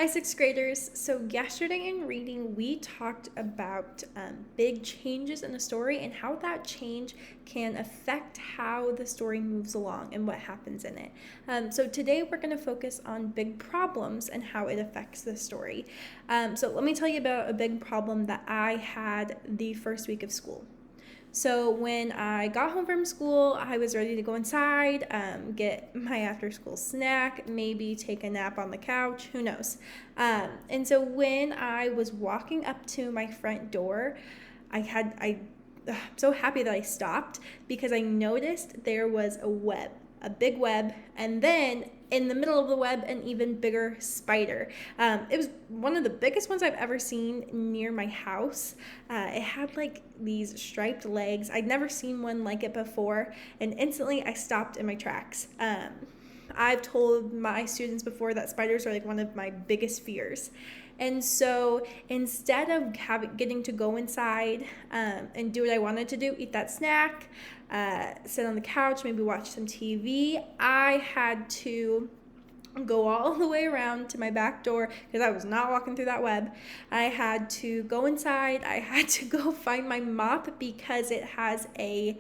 Hi, sixth graders. So, yesterday in reading, we talked about big changes in the story and how that change can affect how the story moves along and what happens in it. So, today we're going to focus on big problems and how it affects the story. So, let me tell you about a big problem that I had the first week of school. So when I got home from school, I was ready to go inside, get my after school snack, maybe take a nap on the couch, who knows. And so when I was walking up to my front door, I'm so happy that I stopped because I noticed there was a big web, and then in the middle of the web, an even bigger spider. It was one of the biggest ones I've ever seen near my house. It had like these striped legs. I'd never seen one like it before, and instantly I stopped in my tracks. I've told my students before that spiders are like one of my biggest fears. And so instead of getting to go inside and do what I wanted to do, eat that snack, sit on the couch, maybe watch some TV, I had to go all the way around to my back door because I was not walking through that web. I had to go inside. I had to go find my mop because it has a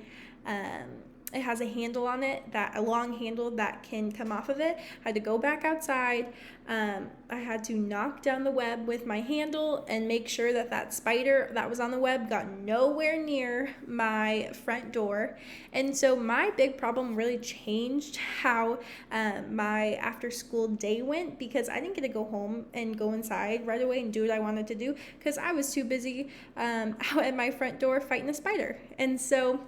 handle on it, a long handle that can come off of it. I had to go back outside. I had to knock down the web with my handle and make sure that spider that was on the web got nowhere near my front door. And so my big problem really changed how my after school day went because I didn't get to go home and go inside right away and do what I wanted to do because I was too busy out at my front door fighting a spider. And so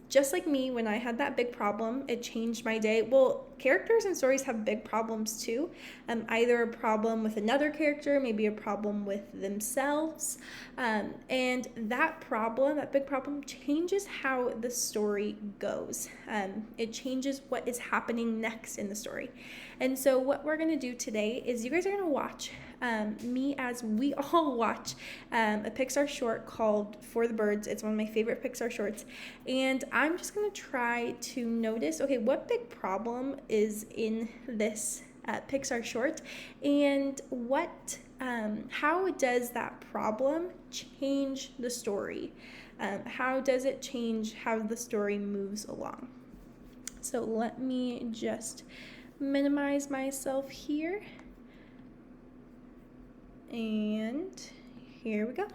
just like me, when I had that big problem, it changed my day. Well, characters and stories have big problems too. Either a problem with another character, maybe a problem with themselves. And that big problem, changes how the story goes. It changes what is happening next in the story. And so what we're going to do today is you guys are going to watch me as we all watch a Pixar short called For the Birds. It's one of my favorite Pixar shorts. And I'm just going to try to notice, okay, what big problem is in this Pixar short and how does that problem change the story? How does it change how the story moves along? So let me just minimize myself here. And here we go.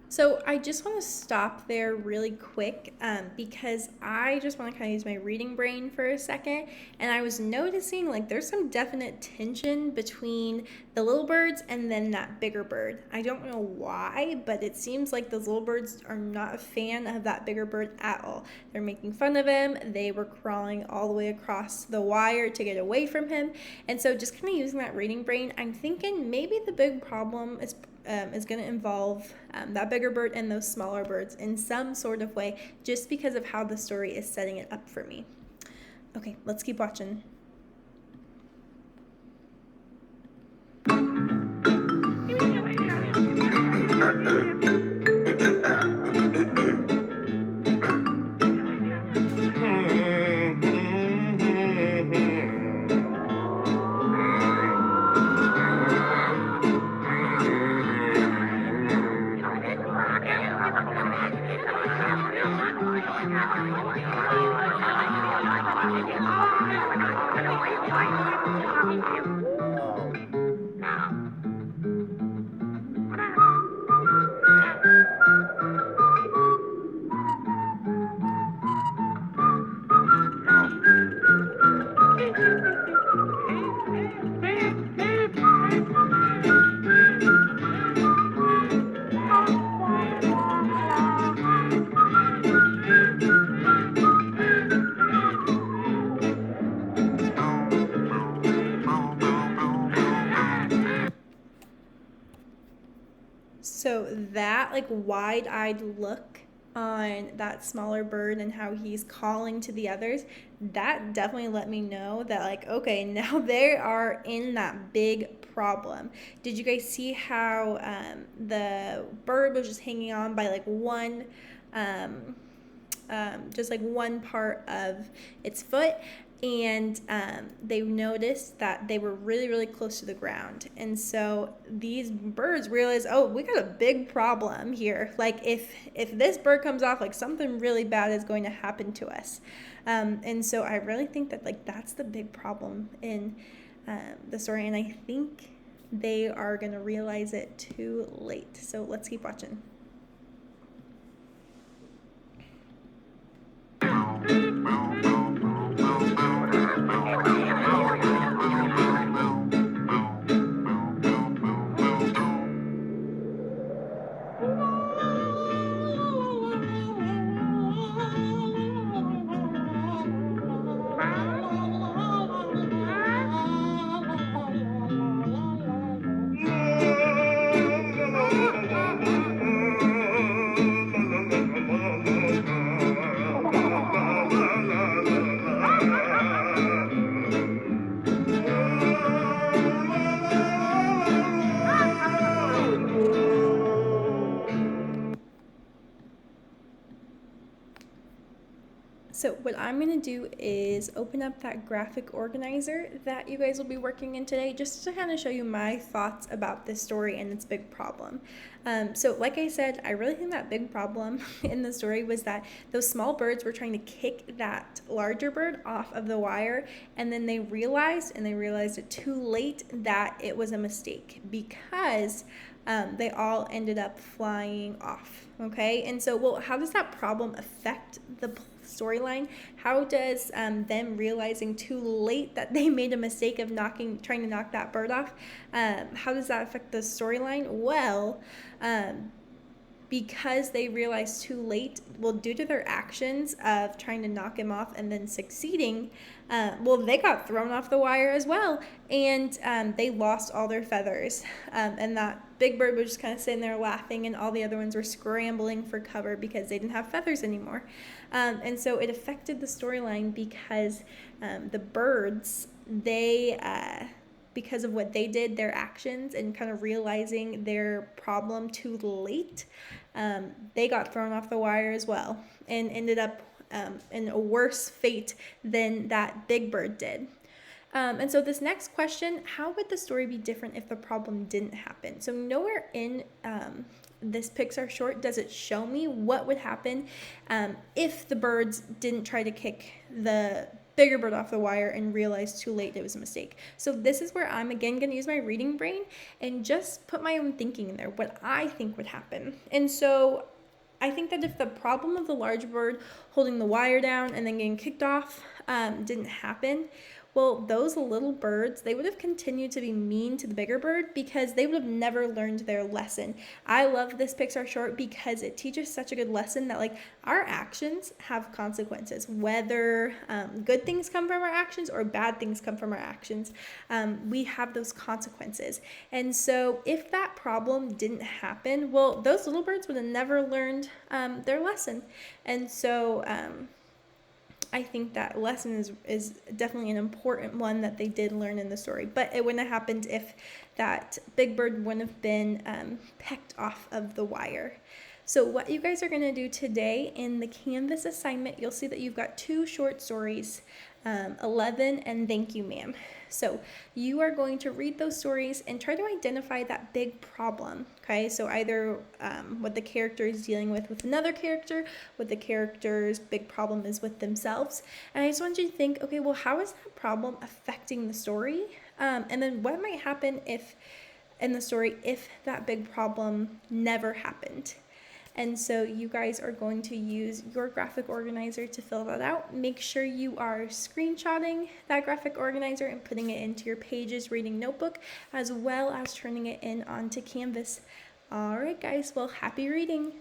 So I just want to stop there really quick because I just want to kind of use my reading brain for a second. And I was noticing like there's some definite tension between the little birds and then that bigger bird. I don't know why, but it seems like those little birds are not a fan of that bigger bird at all. They're making fun of him. They were crawling all the way across the wire to get away from him. And so just kind of using that reading brain, I'm thinking maybe the big problem is going to involve that bigger bird and those smaller birds in some sort of way, just because of how the story is setting it up for me. Okay, let's keep watching. So that like wide-eyed look on that smaller bird and how he's calling to the others, that definitely let me know that like, okay, now they are in that big problem. Did you guys see how the bird was just hanging on by like one um, just like one part of its foot, and they noticed that they were really really close to the ground, and so these birds realized, oh, we got a big problem here. Like if this bird comes off, like something really bad is going to happen to us. And so I really think that like that's the big problem in the story, and I think they are going to realize it too late. So let's keep watching. So what I'm going to do is open up that graphic organizer that you guys will be working in today, just to kind of show you my thoughts about this story and its big problem. So like I said, I really think that big problem in the story was that those small birds were trying to kick that larger bird off of the wire, and then they realized it too late that it was a mistake, because they all ended up flying off. Okay, and so, well, how does that problem affect the storyline? How does them realizing too late that they made a mistake of trying to knock that bird off, how does that affect the storyline? Well, because they realized too late, well, due to their actions of trying to knock him off and then succeeding, well, they got thrown off the wire as well, and they lost all their feathers. And that big bird was just kind of sitting there laughing, and all the other ones were scrambling for cover because they didn't have feathers anymore. And so it affected the storyline because the birds, because of what they did, their actions, and kind of realizing their problem too late, they got thrown off the wire as well, and ended up in a worse fate than that big bird did. And so this next question, how would the story be different if the problem didn't happen? So nowhere in this Pixar short does it show me what would happen if the birds didn't try to kick the bigger bird off the wire and realized too late it was a mistake. So this is where I'm again going to use my reading brain and just put my own thinking in there, what I think would happen. And so I think that if the problem of the large bird holding the wire down and then getting kicked off didn't happen, well, those little birds, they would have continued to be mean to the bigger bird because they would have never learned their lesson. I love this Pixar short because it teaches such a good lesson that like our actions have consequences, whether good things come from our actions or bad things come from our actions. We have those consequences. And so if that problem didn't happen, well, those little birds would have never learned their lesson. And so I think that lesson is definitely an important one that they did learn in the story. But it wouldn't have happened if that big bird wouldn't have been pecked off of the wire. So what you guys are going to do today in the Canvas assignment, you'll see that you've got 2 short stories 11, and Thank You, Ma'am. So you are going to read those stories and try to identify that big problem, okay? So either what the character is dealing with another character, what the character's big problem is with themselves. And I just want you to think, okay, well, how is that problem affecting the story? And then what might happen if in the story if that big problem never happened? And so you guys are going to use your graphic organizer to fill that out. Make sure you are screenshotting that graphic organizer and putting it into your Pages reading notebook, as well as turning it in onto Canvas. All right, guys, well, happy reading.